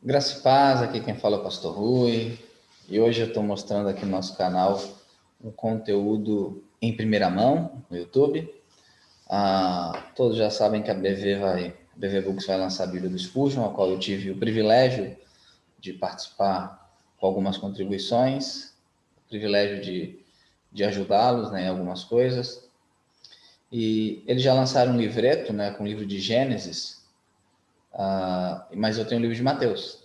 Graça e paz, aqui quem fala é o Pastor Rui, e hoje eu estou mostrando aqui no nosso canal um conteúdo em primeira mão no YouTube. Todos já sabem que a BV Books vai lançar a Bíblia do Spurgeon, a qual eu tive o privilégio de participar com algumas contribuições, o privilégio de ajudá-los, né, em algumas coisas. E eles já lançaram um livreto, né, com o livro de Gênesis, mas eu tenho o livro de Mateus.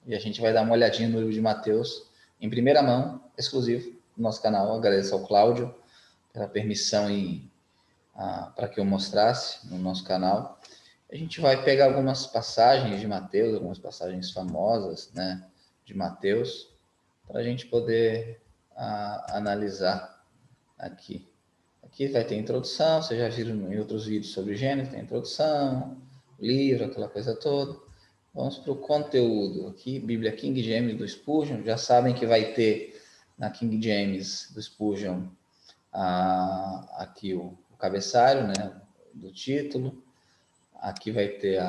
E a gente vai dar uma olhadinha no livro de Mateus em primeira mão, exclusivo, no nosso canal. Agradeço ao Cláudio pela permissão para que eu mostrasse no nosso canal. A gente vai pegar algumas passagens de Mateus, algumas passagens famosas, né, de Mateus, para a gente poder analisar aqui. Aqui vai ter introdução, vocês já viram em outros vídeos sobre Gênesis, tem introdução, livro, aquela coisa toda. Vamos para o conteúdo aqui, Bíblia King James do Spurgeon. Já sabem que vai ter na King James do Spurgeon aqui o cabeçalho, né, do título. Aqui vai ter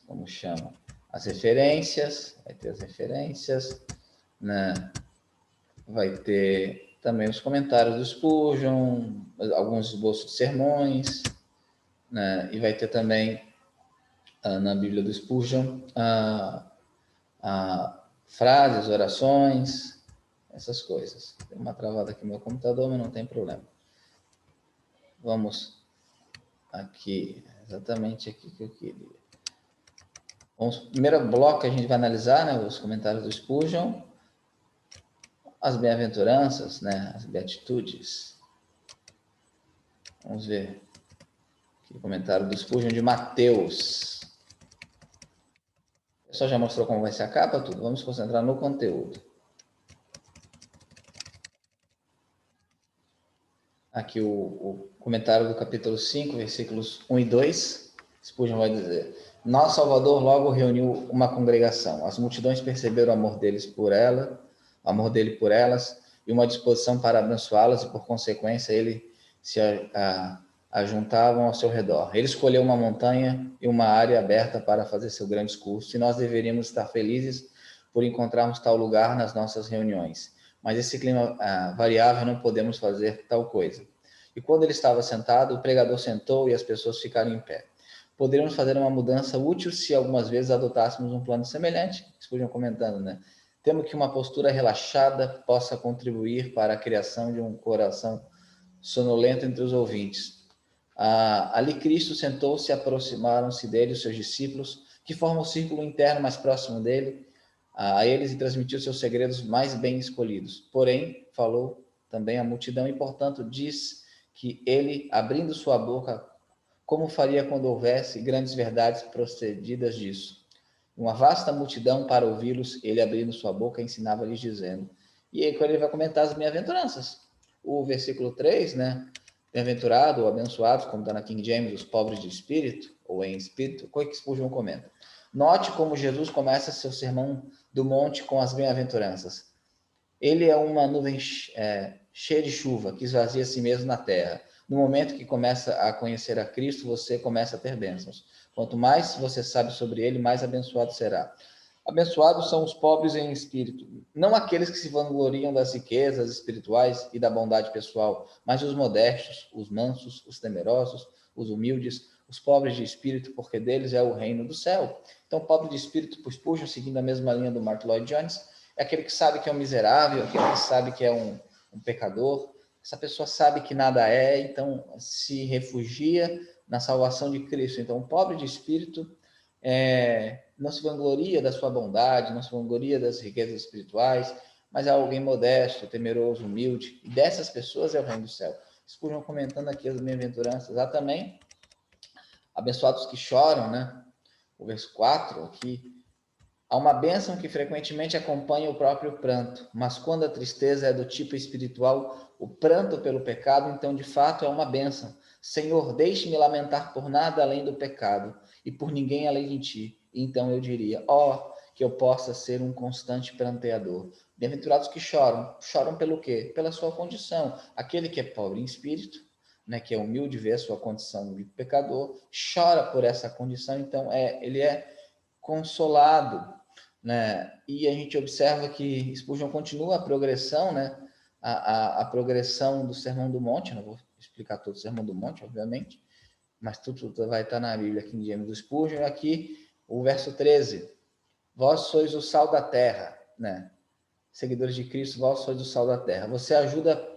como chama? As referências, vai ter as referências, né? Vai ter também os comentários do Spurgeon, alguns esboços de sermões, né? E vai ter também na Bíblia do Spurgeon frases, orações, essas coisas. Tem uma travada aqui no meu computador, mas não tem problema. Vamos aqui, exatamente aqui que eu queria. Vamos, primeiro bloco que a gente vai analisar, né, os comentários do Spurgeon, as bem-aventuranças, né, as beatitudes. Vamos ver aqui o comentário do Spurgeon de Mateus. O pessoal já mostrou como vai ser a capa, tudo. Vamos concentrar no conteúdo. Aqui o comentário do capítulo 5, versículos 1 e 2. Spurgeon vai dizer: Nosso Salvador logo reuniu uma congregação. As multidões perceberam o amor dele por elas, e uma disposição para abençoá-las, e por consequência ele se ajuntavam ao seu redor. Ele escolheu uma montanha e uma área aberta para fazer seu grande discurso, e nós deveríamos estar felizes por encontrarmos tal lugar nas nossas reuniões. Mas esse clima variável, não podemos fazer tal coisa. E quando ele estava sentado, o pregador sentou e as pessoas ficaram em pé. Poderíamos fazer uma mudança útil se algumas vezes adotássemos um plano semelhante. Spurgeon comentando, né? Temo que uma postura relaxada possa contribuir para a criação de um coração sonolento entre os ouvintes. Ali Cristo sentou-se, aproximaram-se dele os seus discípulos, que formam o círculo interno mais próximo dele, a eles e transmitiu seus segredos mais bem escolhidos. Porém, falou também à multidão e, portanto, diz que ele, abrindo sua boca, como faria quando houvesse grandes verdades procedidas disso. Uma vasta multidão para ouvi-los, ele abrindo sua boca, ensinava-lhes dizendo. E aí, quando ele vai comentar as bem-aventuranças. O versículo 3, né? Bem-aventurado ou abençoados, como está na King James, os pobres de espírito, ou em espírito, o que Spurgeon comenta. Note como Jesus começa seu sermão do monte com as bem-aventuranças. Ele é uma nuvem cheia de chuva que esvazia a si mesmo na terra. No momento que começa a conhecer a Cristo, você começa a ter bênçãos. Quanto mais você sabe sobre ele, mais abençoado será. Abençoados são os pobres em espírito, não aqueles que se vangloriam das riquezas espirituais e da bondade pessoal, mas os modestos, os mansos, os temerosos, os humildes, os pobres de espírito, porque deles é o reino do céu. Então, pobre de espírito, por Spurgeon, seguindo a mesma linha do Martyn Lloyd-Jones, é aquele que sabe que é um miserável, aquele que sabe que é um pecador. Essa pessoa sabe que nada é, então se refugia na salvação de Cristo. Então, o pobre de espírito não se vangloria da sua bondade, não se vangloria das riquezas espirituais, mas é alguém modesto, temeroso, humilde. E dessas pessoas é o reino do céu. Spurgeon comentando aqui as bem-aventuranças. Há também abençoados que choram, né? O verso 4 aqui. Há uma bênção que frequentemente acompanha o próprio pranto, mas quando a tristeza é do tipo espiritual, o pranto pelo pecado, então de fato é uma bênção. Senhor, deixe-me lamentar por nada além do pecado e por ninguém além de ti. E então eu diria, que eu possa ser um constante pranteador. Bem-aventurados que choram. Choram pelo quê? Pela sua condição. Aquele que é pobre em espírito, né, que é humilde, vê a sua condição de pecador, chora por essa condição, então ele é consolado, né? E a gente observa que Spurgeon continua a progressão, né? A progressão do Sermão do Monte, não vou explicar todo o Sermão do Monte, obviamente, mas tudo vai estar na Bíblia aqui em James do Spurgeon. Aqui o verso 13: vós sois o sal da terra, né? Seguidores de Cristo, vós sois o sal da terra. Você ajuda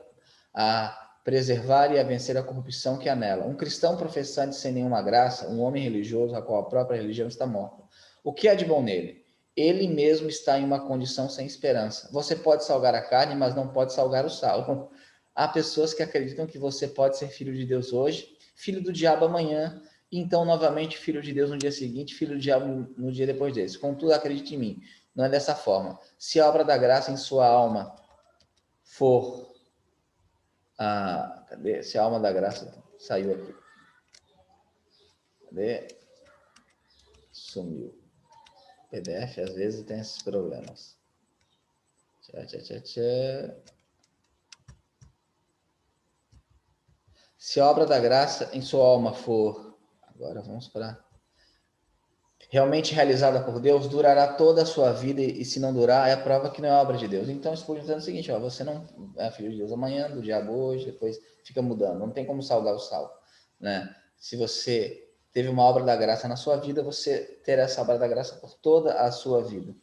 a preservar e a vencer a corrupção que há nela. Um cristão professante sem nenhuma graça, um homem religioso a qual a própria religião está morta. O que há de bom nele? Ele mesmo está em uma condição sem esperança. Você pode salgar a carne, mas não pode salgar o sal. Há pessoas que acreditam que você pode ser filho de Deus hoje, filho do diabo amanhã, e então novamente filho de Deus no dia seguinte, filho do diabo no dia depois desse. Contudo, acredite em mim, não é dessa forma. Se a obra da graça em sua alma for cadê? Se a alma da graça saiu aqui. Cadê? Sumiu. PDF às vezes tem esses problemas. Se a obra da graça em sua alma for, agora vamos para realmente realizada por Deus, durará toda a sua vida, e se não durar, é a prova que não é obra de Deus. Então, Spurgeon dizendo o seguinte, ó, você não é filho de Deus amanhã, do diabo hoje, depois fica mudando, não tem como salgar o sal, né? Se você teve uma obra da graça na sua vida, você terá essa obra da graça por toda a sua vida.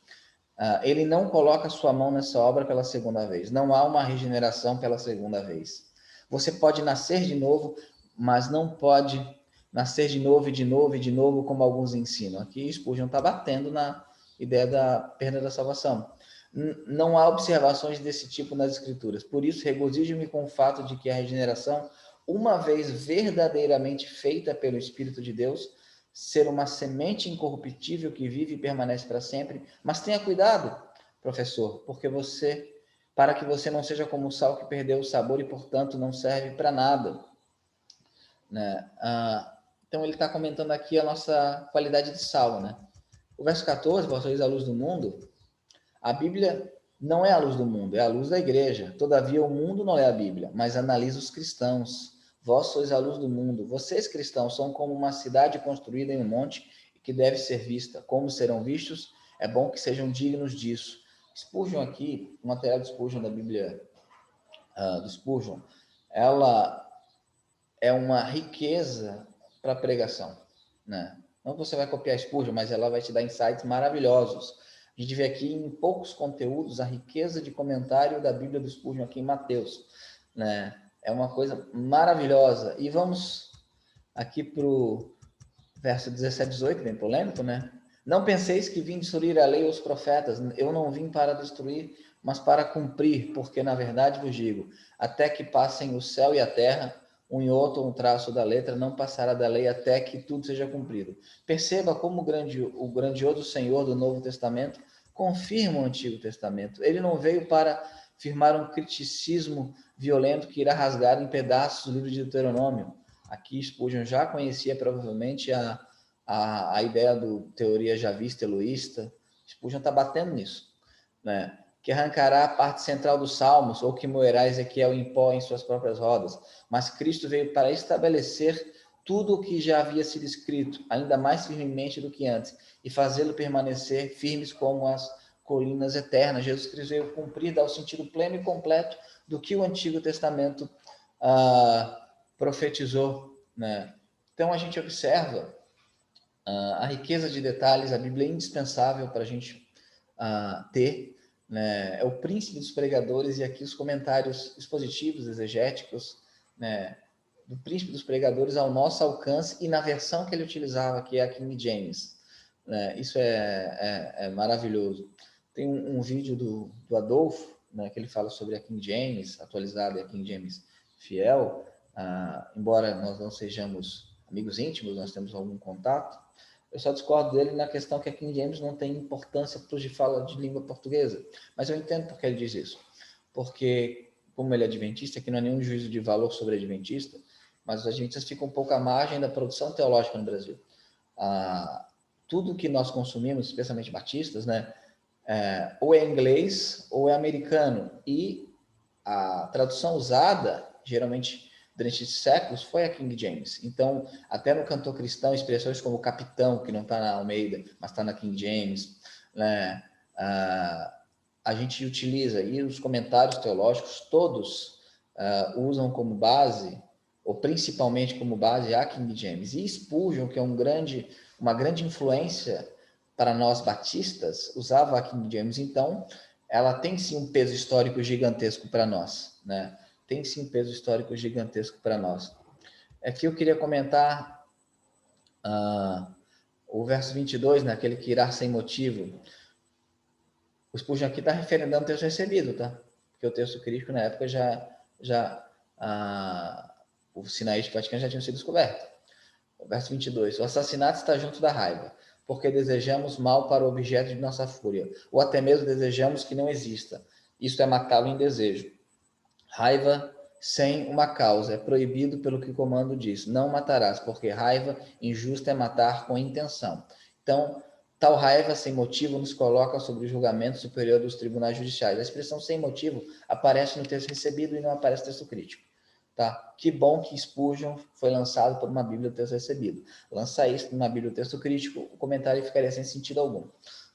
Ele não coloca sua mão nessa obra pela segunda vez, não há uma regeneração pela segunda vez. Você pode nascer de novo, mas não pode nascer de novo e de novo e de novo, como alguns ensinam. Aqui Spurgeon está batendo na ideia da perda da salvação. Não há observações desse tipo nas Escrituras. Por isso, regozijo-me com o fato de que a regeneração, uma vez verdadeiramente feita pelo Espírito de Deus, ser uma semente incorruptível que vive e permanece para sempre. Mas tenha cuidado, professor, para que você não seja como o sal que perdeu o sabor e, portanto, não serve para nada, né? Então ele está comentando aqui a nossa qualidade de sal, né? O verso 14, vós sois a luz do mundo. A Bíblia não é a luz do mundo, é a luz da igreja. Todavia o mundo não é a Bíblia, mas analisa os cristãos. Vós sois a luz do mundo. Vocês, cristãos, são como uma cidade construída em um monte que deve ser vista. Como serão vistos? É bom que sejam dignos disso. Spurgeon aqui, o material de Spurgeon da Bíblia, do Spurgeon, ela é uma riqueza para a pregação, né? Não que você vai copiar Spurgeon, mas ela vai te dar insights maravilhosos. A gente vê aqui em poucos conteúdos a riqueza de comentário da Bíblia do Spurgeon aqui em Mateus, né? É uma coisa maravilhosa. E vamos aqui para o verso 17 e 18, bem polêmico, né? Não penseis que vim destruir a lei ou os profetas. Eu não vim para destruir, mas para cumprir, porque na verdade vos digo, até que passem o céu e a terra, um iota ou um traço da letra não passará da lei até que tudo seja cumprido. Perceba como o grandioso Senhor do Novo Testamento confirma o Antigo Testamento. Ele não veio para firmar um criticismo violento que irá rasgar em pedaços o livro de Deuteronômio. Aqui Spurgeon já conhecia provavelmente a ideia do teoria javista eloísta. Spurgeon está batendo nisso, né? Que arrancará a parte central dos salmos, ou que moerá Ezequiel em pó em suas próprias rodas. Mas Cristo veio para estabelecer tudo o que já havia sido escrito, ainda mais firmemente do que antes, e fazê-lo permanecer firmes como as colinas eternas. Jesus Cristo veio cumprir, dar o sentido pleno e completo do que o Antigo Testamento profetizou, né? Então a gente observa a riqueza de detalhes. A Bíblia é indispensável para a gente ter, né? É o príncipe dos pregadores, e aqui os comentários expositivos, exegéticos, né, do príncipe dos pregadores ao nosso alcance e na versão que ele utilizava, que é a King James, né? Isso é maravilhoso. Tem um vídeo do Adolfo, né, que ele fala sobre a King James atualizada e a King James fiel. Embora nós não sejamos amigos íntimos, nós temos algum contato, eu só discordo dele na questão que a King James não tem importância para os de fala de língua portuguesa. Mas eu entendo porque ele diz isso. Porque, como ele é adventista, que não é nenhum juízo de valor sobre adventista, mas os adventistas ficam um pouco à margem da produção teológica no Brasil. Tudo que nós consumimos, especialmente batistas, né, ou é inglês ou é americano. E a tradução usada, geralmente durante séculos foi a King James. Então, até no cantor cristão, expressões como capitão, que não está na Almeida, mas está na King James, né? A gente utiliza, e os comentários teológicos todos usam como base, ou principalmente como base, a King James. E Spurgeon, que é uma grande influência para nós batistas, usava a King James. Então, ela tem sim um peso histórico gigantesco para nós, né? Tem sim um peso histórico gigantesco para nós. Aqui eu queria comentar o verso 22, né? Aquele que irá sem motivo. O Spurgeon aqui está referendando o texto recebido, tá? Porque o texto crítico, na época, os sinais vaticanos já tinham sido descobertos. O verso 22. O assassinato está junto da raiva, porque desejamos mal para o objeto de nossa fúria, ou até mesmo desejamos que não exista. Isto é matá-lo em desejo. Raiva sem uma causa é proibido pelo que o comando diz. Não matarás, porque raiva injusta é matar com intenção. Então, tal raiva sem motivo nos coloca sobre o julgamento superior dos tribunais judiciais. A expressão sem motivo aparece no texto recebido e não aparece no texto crítico. Tá? Que bom que Spurgeon foi lançado por uma Bíblia do texto recebido. Lançar isso numa Bíblia do texto crítico, o comentário ficaria sem sentido algum.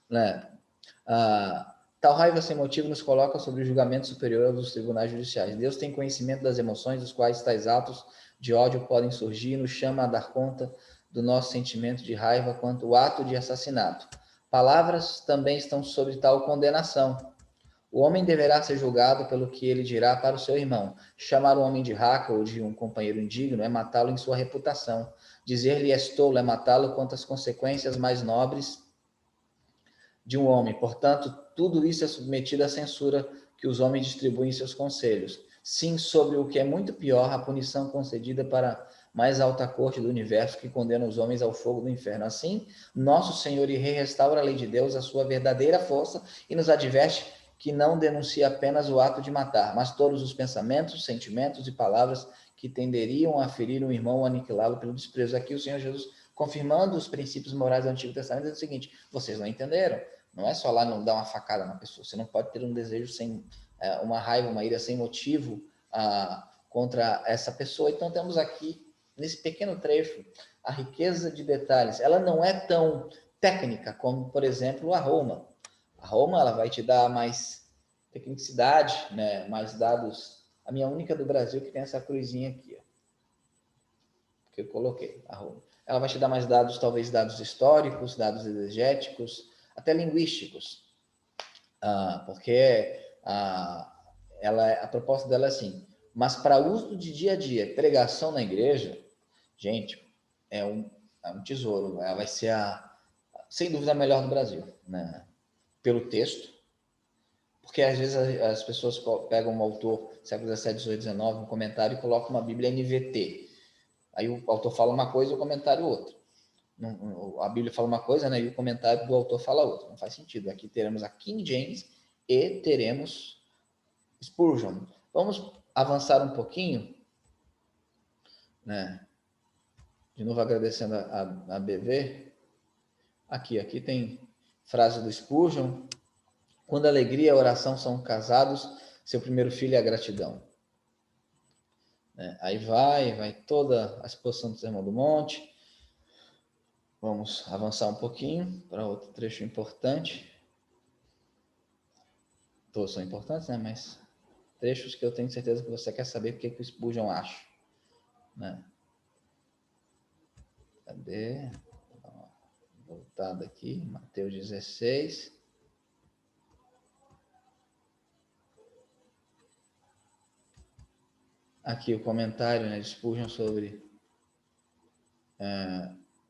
Né? Tal raiva sem motivo nos coloca sobre o julgamento superior dos tribunais judiciais. Deus tem conhecimento das emoções dos quais tais atos de ódio podem surgir e nos chama a dar conta do nosso sentimento de raiva quanto ao ato de assassinato. Palavras também estão sobre tal condenação. O homem deverá ser julgado pelo que ele dirá para o seu irmão. Chamar o homem de raca ou de um companheiro indigno é matá-lo em sua reputação. Dizer-lhe és tolo é matá-lo quanto às consequências mais nobres de um homem. Portanto, tudo isso é submetido à censura que os homens distribuem em seus conselhos. Sim, sobre o que é muito pior, a punição concedida para a mais alta corte do universo que condena os homens ao fogo do inferno. Assim, nosso Senhor e Rei restaura a lei de Deus, a sua verdadeira força, e nos adverte que não denuncia apenas o ato de matar, mas todos os pensamentos, sentimentos e palavras que tenderiam a ferir um irmão ou aniquilá-lo pelo desprezo. Aqui o Senhor Jesus, confirmando os princípios morais do Antigo Testamento, diz o seguinte: vocês não entenderam. Não é só lá não dar uma facada na pessoa. Você não pode ter um desejo sem uma raiva, uma ira sem motivo contra essa pessoa. Então temos aqui, nesse pequeno trecho, a riqueza de detalhes. Ela não é tão técnica como, por exemplo, a Roma. A Roma, ela vai te dar mais tecnicidade, né? Mais dados. A minha única do Brasil que tem essa cruzinha aqui, ó, que eu coloquei, a Roma. Ela vai te dar mais dados, talvez dados históricos, dados exegéticos, até linguísticos, porque a proposta dela é assim: mas para uso de dia a dia, pregação na igreja, gente, é um tesouro. Ela vai ser sem dúvida a melhor do Brasil, né? Pelo texto, porque às vezes as pessoas pegam um autor, século XVII, XVIII, XIX, um comentário e colocam uma Bíblia NVT. Aí o autor fala uma coisa e o comentário outra. A Bíblia fala uma coisa, né, e o comentário do autor fala outra. Não faz sentido. Aqui teremos a King James e teremos Spurgeon. Vamos avançar um pouquinho, né? De novo agradecendo a BV. Aqui tem frase do Spurgeon: quando a alegria e a oração são casados, seu primeiro filho é a gratidão. Aí vai toda a exposição do Sermão do Monte. Vamos avançar um pouquinho para outro trecho importante. Todos são importantes, né? Mas trechos que eu tenho certeza que você quer saber porque que o Spurgeon acha, né? Cadê? Voltado aqui, Mateus 16. Aqui o comentário, né, de Spurgeon sobre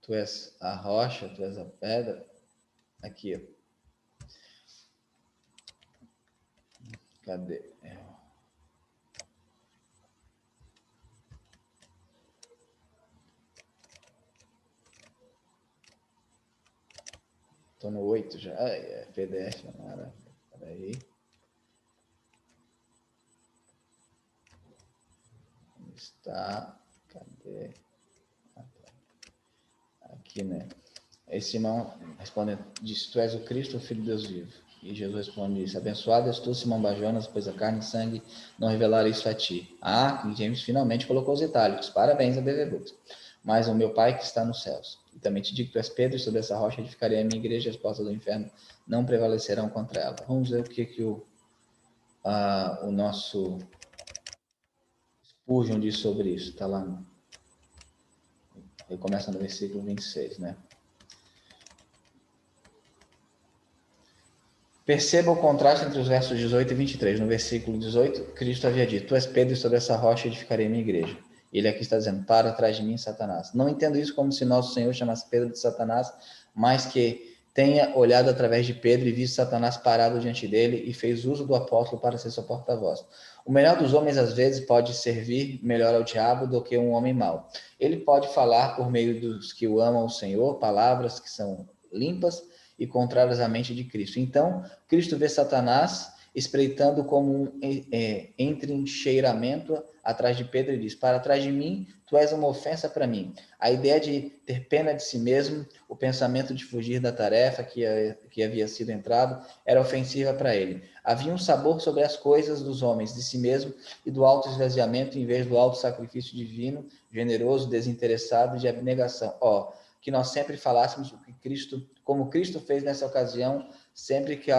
tu és a rocha, tu és a pedra. Aqui, ó. Cadê? Tô no 8 já. PDF, maravilha. Peraí. Onde está? Cadê? Aqui, né? Esse irmão respondendo, disse: tu és o Cristo, o Filho de Deus vivo. E Jesus responde isso: abençoado és tu, Simão Bajonas, pois a carne e sangue não revelaram isso a ti. King James finalmente colocou os itálicos. Parabéns a BV Books. Mas o meu Pai que está nos céus. E também te digo que tu és Pedro, e sobre essa rocha edificarei a minha igreja, e as portas do inferno não prevalecerão contra ela. Vamos ver o que o nosso Spurgeon diz sobre isso. Está lá. Ele começa no versículo 26, né? Perceba o contraste entre os versos 18 e 23. No versículo 18, Cristo havia dito: tu és Pedro, e sobre essa rocha edificarei minha igreja. E ele aqui está dizendo: para atrás de mim, Satanás. Não entendo isso como se nosso Senhor chamasse Pedro de Satanás, mas que tenha olhado através de Pedro e visto Satanás parado diante dele e fez uso do apóstolo para ser seu porta-voz. O melhor dos homens, às vezes, pode servir melhor ao diabo do que um homem mau. Ele pode falar por meio dos que o amam o Senhor, palavras que são limpas e contrárias à mente de Cristo. Então, Cristo vê Satanás espreitando como um entrincheiramento atrás de Pedro e diz: para trás de mim, tu és uma ofensa para mim. A ideia de ter pena de si mesmo, o pensamento de fugir da tarefa que havia sido entrado, era ofensiva para ele. Havia um sabor sobre as coisas dos homens, de si mesmo e do alto esvaziamento em vez do alto sacrifício divino, generoso, desinteressado, de abnegação. Que nós sempre falássemos o que Cristo, como Cristo fez nessa ocasião, sempre que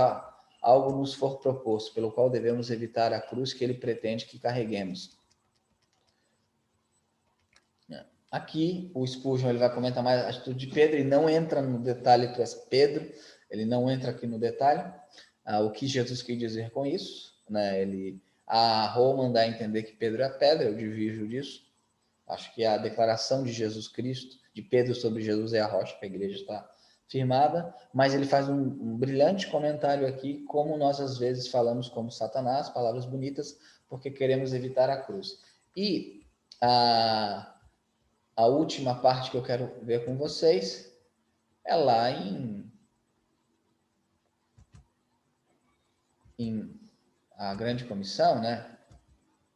algo nos for proposto, pelo qual devemos evitar a cruz que ele pretende que carreguemos. Aqui, o Spurgeon ele vai comentar mais a atitude de Pedro, e não entra no detalhe, tu és Pedro, ele não entra aqui no detalhe, o que Jesus quis dizer com isso, né? A Roma dá a entender que Pedro é a pedra, eu divirjo disso. Acho que a declaração de Jesus Cristo, de Pedro sobre Jesus, é a rocha que a igreja está firmada, mas ele faz um brilhante comentário aqui, como nós às vezes falamos como Satanás, palavras bonitas, porque queremos evitar a cruz. E a última parte que eu quero ver com vocês é lá em a grande comissão, né?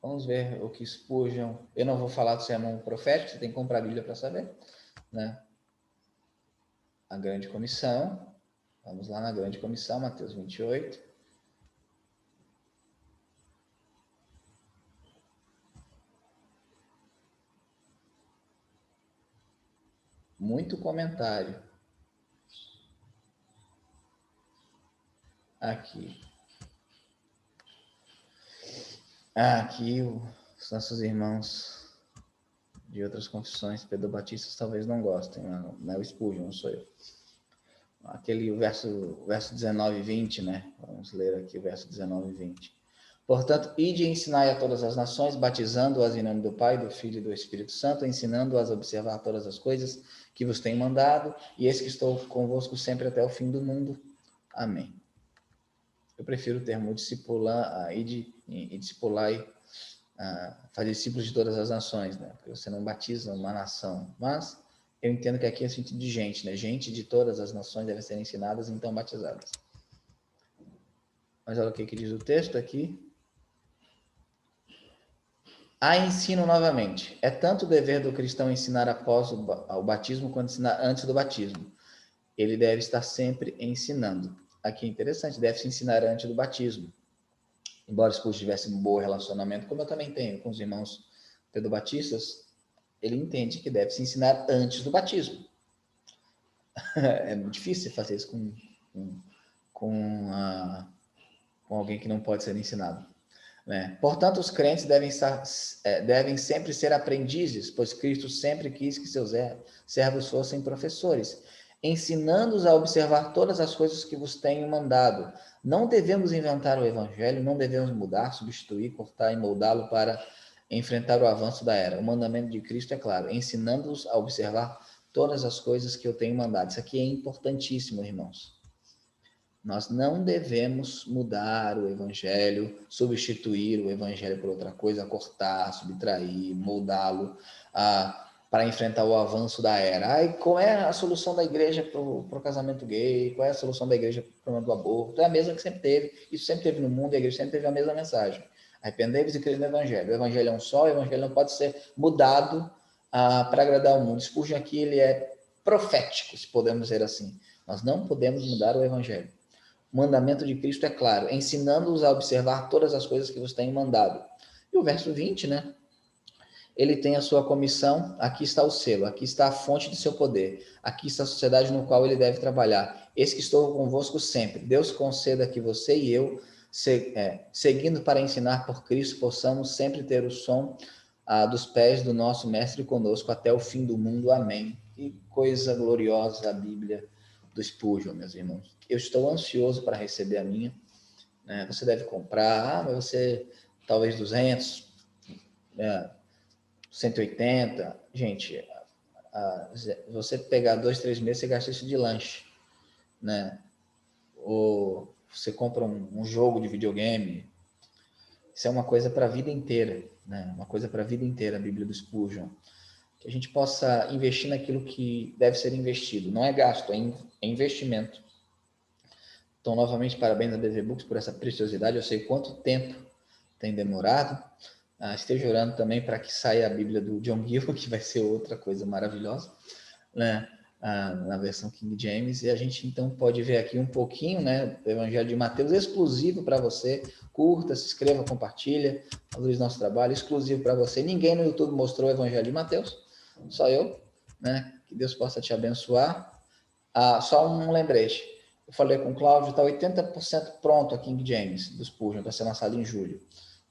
Vamos ver o que Spurgeon... Eu não vou falar do sermão profético, você tem que comprar a Bíblia para saber, né? A grande comissão, vamos lá na grande comissão, Mateus 28. Muito comentário. Aqui. Aqui os nossos irmãos de outras confissões pedobatistas talvez não gostem, não é o Spurgeon, não sou eu. Aquele verso 19 e 20, né? Vamos ler aqui o verso 19 e 20. Portanto, ide e ensinai a todas as nações, batizando-as em nome do Pai, do Filho e do Espírito Santo, ensinando-as a observar todas as coisas que vos tenho mandado, e eis que estou convosco sempre até o fim do mundo. Amém. Eu prefiro o termo discipular, ide e discipulai, fazer discípulos de todas as nações, né? Porque você não batiza uma nação, mas eu entendo que aqui é sentido de gente, né? Gente de todas as nações devem ser ensinadas, então batizadas. Mas olha o que diz o texto aqui. Há ensino novamente. É tanto o dever do cristão ensinar após o batismo quanto ensinar antes do batismo. Ele deve estar sempre ensinando. Aqui é interessante, deve se ensinar antes do batismo. Embora Spurgeon tivesse um bom relacionamento, como eu também tenho com os irmãos pedobatistas, ele entende que deve se ensinar antes do batismo. É muito difícil fazer isso com alguém que não pode ser ensinado. Né? Portanto, os crentes devem sempre ser aprendizes, pois Cristo sempre quis que seus servos fossem professores, ensinando-os a observar todas as coisas que vos tenho mandado. Não devemos inventar o evangelho, não devemos mudar, substituir, cortar e moldá-lo para enfrentar o avanço da era. O mandamento de Cristo é claro, ensinando-os a observar todas as coisas que eu tenho mandado. Isso aqui é importantíssimo, irmãos. Nós não devemos mudar o evangelho, substituir o evangelho por outra coisa, cortar, subtrair, moldá-lo para enfrentar o avanço da era. Qual é a solução da igreja para o casamento gay? Qual é a solução da igreja para o problema do aborto? É a mesma que sempre teve. Isso sempre teve no mundo e a igreja sempre teve a mesma mensagem. Arrependei-vos e crede no evangelho. O evangelho é um só, o evangelho não pode ser mudado para agradar o mundo. Spurgeon aqui ele é profético, se podemos dizer assim. Nós não podemos mudar o evangelho. O mandamento de Cristo é claro, ensinando-os a observar todas as coisas que vos tenho mandado. E o verso 20, né? Ele tem a sua comissão, aqui está o selo, aqui está a fonte de seu poder, aqui está a sociedade no qual ele deve trabalhar. Eis que estou convosco sempre. Deus conceda que você e eu, seguindo para ensinar por Cristo, possamos sempre ter o som dos pés do nosso Mestre conosco até o fim do mundo. Amém. Que coisa gloriosa a Bíblia do Spurgeon, meus irmãos. Eu estou ansioso para receber a minha. Né? Você deve comprar, mas você talvez 200, 180. Gente, você pegar 2, 3 meses, você gasta isso de lanche, né? Ou você compra um jogo de videogame. Isso é uma coisa para a vida inteira, né? Uma coisa para a vida inteira, a Bíblia do Spurgeon. Que a gente possa investir naquilo que deve ser investido. Não é gasto, é investimento. Então, novamente, parabéns a BV Books por essa preciosidade. Eu sei quanto tempo tem demorado. Esteja orando também para que saia a Bíblia do John Gill, que vai ser outra coisa maravilhosa, né? Na versão King James. E a gente, então, pode ver aqui um pouquinho, né, do Evangelho de Mateus, exclusivo para você. Curta, se inscreva, compartilha, valorize nosso trabalho, exclusivo para você. Ninguém no YouTube mostrou o Evangelho de Mateus, só eu, né? Que Deus possa te abençoar. Só um lembrete. Eu falei com o Cláudio, está 80% pronto a King James dos Spurgeon, para ser lançado em julho.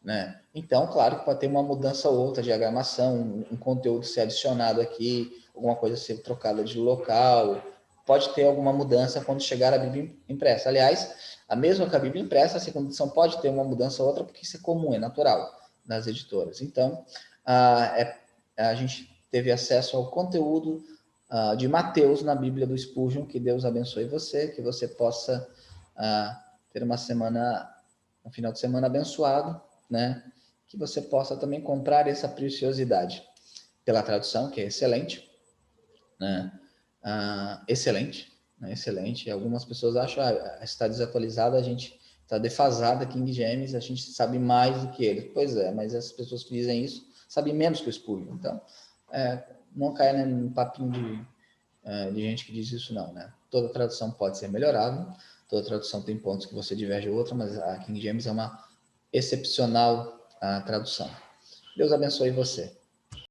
Né? Então, claro que pode ter uma mudança ou outra, diagramação, um conteúdo ser adicionado aqui, alguma coisa ser trocada de local, pode ter alguma mudança quando chegar a Bíblia impressa. Aliás, a mesma que a Bíblia impressa, a segunda edição pode ter uma mudança ou outra, porque isso é comum, é natural nas editoras. Então, a gente teve acesso ao conteúdo de Mateus na Bíblia do Spurgeon. Que Deus abençoe você, que você possa ter uma semana, um final de semana abençoado, né? Que você possa também comprar essa preciosidade pela tradução, que é excelente, né? Excelente, né? Excelente. Algumas pessoas acham está desatualizada, a gente está defasada. King James, a gente sabe mais do que ele. Pois é, mas essas pessoas que dizem isso sabem menos que o Spurgeon. Então, não caia num papinho de gente que diz isso, não, né? Toda tradução pode ser melhorada, toda tradução tem pontos que você diverge de outra, mas a King James é uma excepcional tradução. Deus abençoe você.